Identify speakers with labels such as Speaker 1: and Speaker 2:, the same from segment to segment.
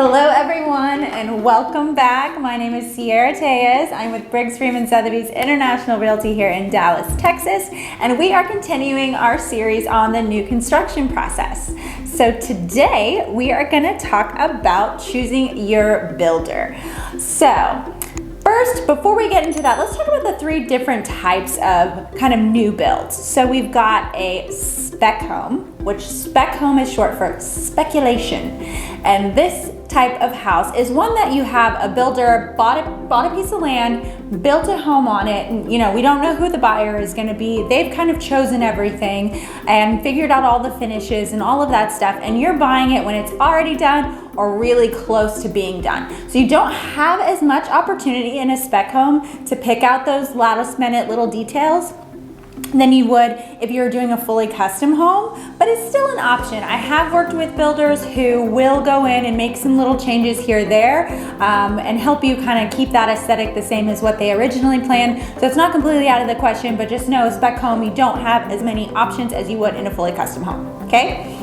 Speaker 1: Hello everyone and welcome back. My name is Sierra Tejas. I'm with Briggs Freeman Sotheby's International Realty here in Dallas, Texas, and we are continuing our series on the new construction process. So today we are going to talk about choosing your builder. So first, before we get into that, let's talk about the three different types of kind of new builds. So we've got a spec home, which spec home is short for speculation. And this type of house is one that you have a builder bought a piece of land, built a home on it, and we don't know who the buyer is going to be. They've kind of chosen everything and figured out all the finishes and all of that stuff, and you're buying it when it's already done or really close to being done. So you don't have as much opportunity in a spec home to pick out those last minute little details than you would if you were doing a fully custom home, but it's still an option. I have worked with builders who will go in and make some little changes here or there and help you kind of keep that aesthetic the same as what they originally planned. So it's not completely out of the question, but just know a spec home, you don't have as many options as you would in a fully custom home, okay?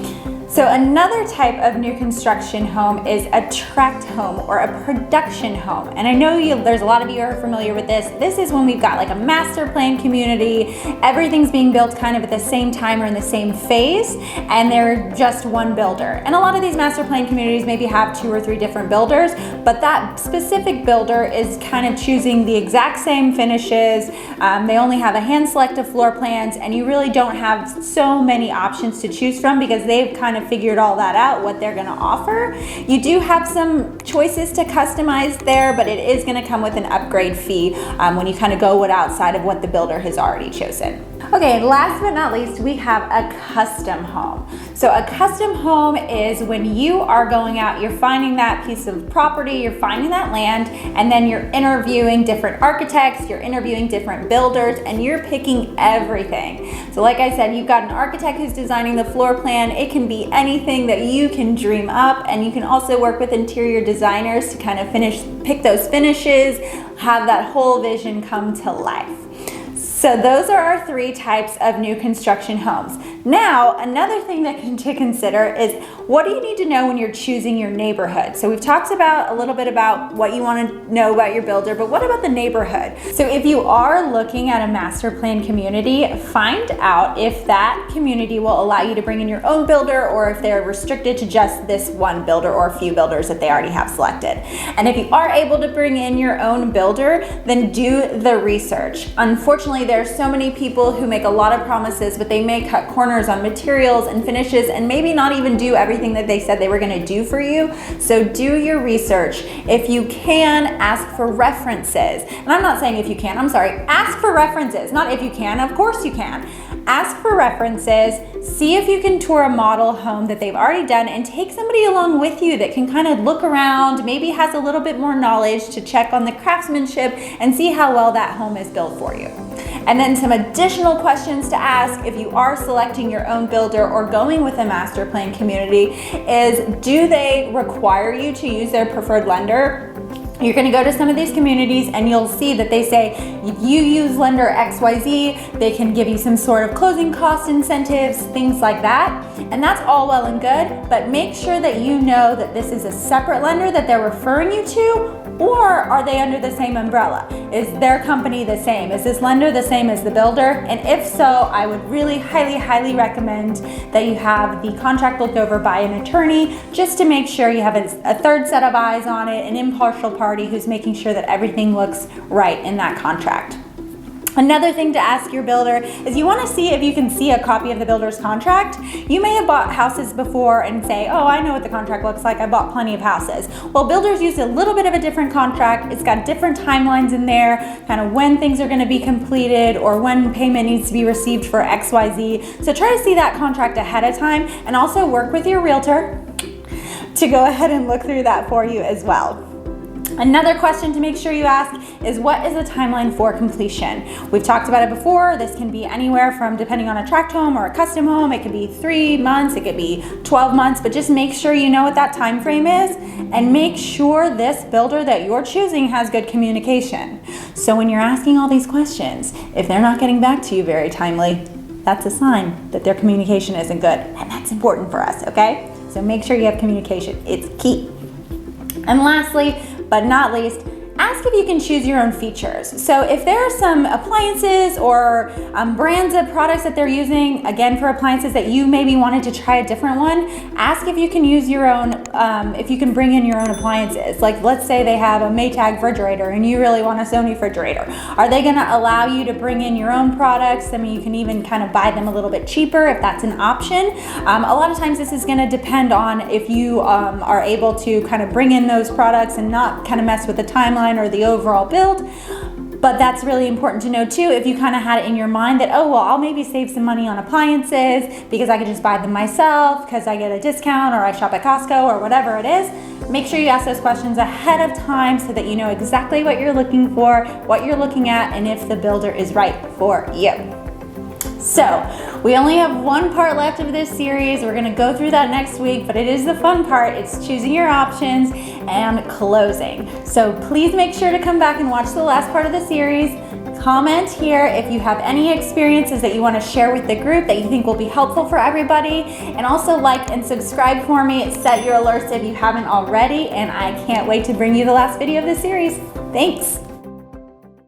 Speaker 1: So another type of new construction home is a tract home or a production home. And I know there's a lot of you are familiar with this. This is when we've got like a master plan community. Everything's being built kind of at the same time or in the same phase, and they're just one builder. And a lot of these master plan communities maybe have 2 or 3 different builders, but that specific builder is kind of choosing the exact same finishes. They only have a hand select of floor plans, and you really don't have so many options to choose from because they've kind of figured all that out, what they're going to offer. You do have some choices to customize there, but it is going to come with an upgrade fee when you kind of go outside of what the builder has already chosen. Okay, last but not least, we have a custom home. So a custom home is when you are going out, you're finding that piece of property, you're finding that land, and then you're interviewing different architects, you're interviewing different builders, and you're picking everything. So like I said, you've got an architect who's designing the floor plan. It can be anything that you can dream up, and you can also work with interior designers to kind of pick those finishes, have that whole vision come to life. So those are our 3 types of new construction homes. Now, another thing to consider is, what do you need to know when you're choosing your neighborhood? So we've talked about a little bit about what you want to know about your builder, but what about the neighborhood? So if you are looking at a master plan community, find out if that community will allow you to bring in your own builder, or if they're restricted to just this one builder or a few builders that they already have selected. And if you are able to bring in your own builder, then do the research. Unfortunately, there are so many people who make a lot of promises, but they may cut corners on materials and finishes and maybe not even do everything that they said they were going to do for you. So do your research. If you can, ask for references. And I'm not saying if you can, I'm sorry, ask for references. Not if you can, of course you can. Ask for references, see if you can tour a model home that they've already done, and take somebody along with you that can kind of look around, maybe has a little bit more knowledge to check on the craftsmanship and see how well that home is built for you. And then some additional questions to ask if you are selecting your own builder or going with a master plan community is, do they require you to use their preferred lender? You're going to go to some of these communities and you'll see that they say, if you use lender XYZ, they can give you some sort of closing cost incentives, things like that. And that's all well and good, but make sure that you know that this is a separate lender that they're referring you to, or are they under the same umbrella? Is their company the same? Is this lender the same as the builder? And if so, I would really highly recommend that you have the contract looked over by an attorney, just to make sure you have a third set of eyes on it, an impartial party who's making sure that everything looks right in that contract. Another thing to ask your builder is, you want to see if you can see a copy of the builder's contract. You may have bought houses before and say, oh, I know what the contract looks like. I bought plenty of houses. Well, builders use a little bit of a different contract. It's got different timelines in there, kind of when things are going to be completed or when payment needs to be received for XYZ. So try to see that contract ahead of time, and also work with your realtor to go ahead and look through that for you as well. Another question to make sure you ask is, what is the timeline for completion? We've talked about it before. This can be anywhere from, depending on a tract home or a custom home, it could be 3 months, it could be 12 months, but just make sure you know what that time frame is, and make sure this builder that you're choosing has good communication. So when you're asking all these questions, if they're not getting back to you very timely, that's a sign that their communication isn't good, and that's important for us, okay? So make sure you have communication. It's key. And lastly, but not least, ask if you can choose your own features. So if there are some appliances or brands of products that they're using, again for appliances that you maybe wanted to try a different one, ask if you can use your own, if you can bring in your own appliances. Like let's say they have a Maytag refrigerator and you really want a Sony refrigerator. Are they gonna allow you to bring in your own products? I mean, you can even kind of buy them a little bit cheaper if that's an option. A lot of times this is gonna depend on if you are able to kind of bring in those products and not kind of mess with the timeline or the overall build. But that's really important to know too, if you kind of had it in your mind that, oh, well, I'll maybe save some money on appliances because I could just buy them myself because I get a discount or I shop at Costco or whatever it is. Make sure you ask those questions ahead of time so that you know exactly what you're looking for, what you're looking at, and if the builder is right for you. So we only have one part left of this series. We're gonna go through that next week, but it is the fun part. It's choosing your options and closing. So please make sure to come back and watch the last part of the series. Comment here if you have any experiences that you want to share with the group that you think will be helpful for everybody. And also like and subscribe for me. Set your alerts if you haven't already. And I can't wait to bring you the last video of this series. Thanks.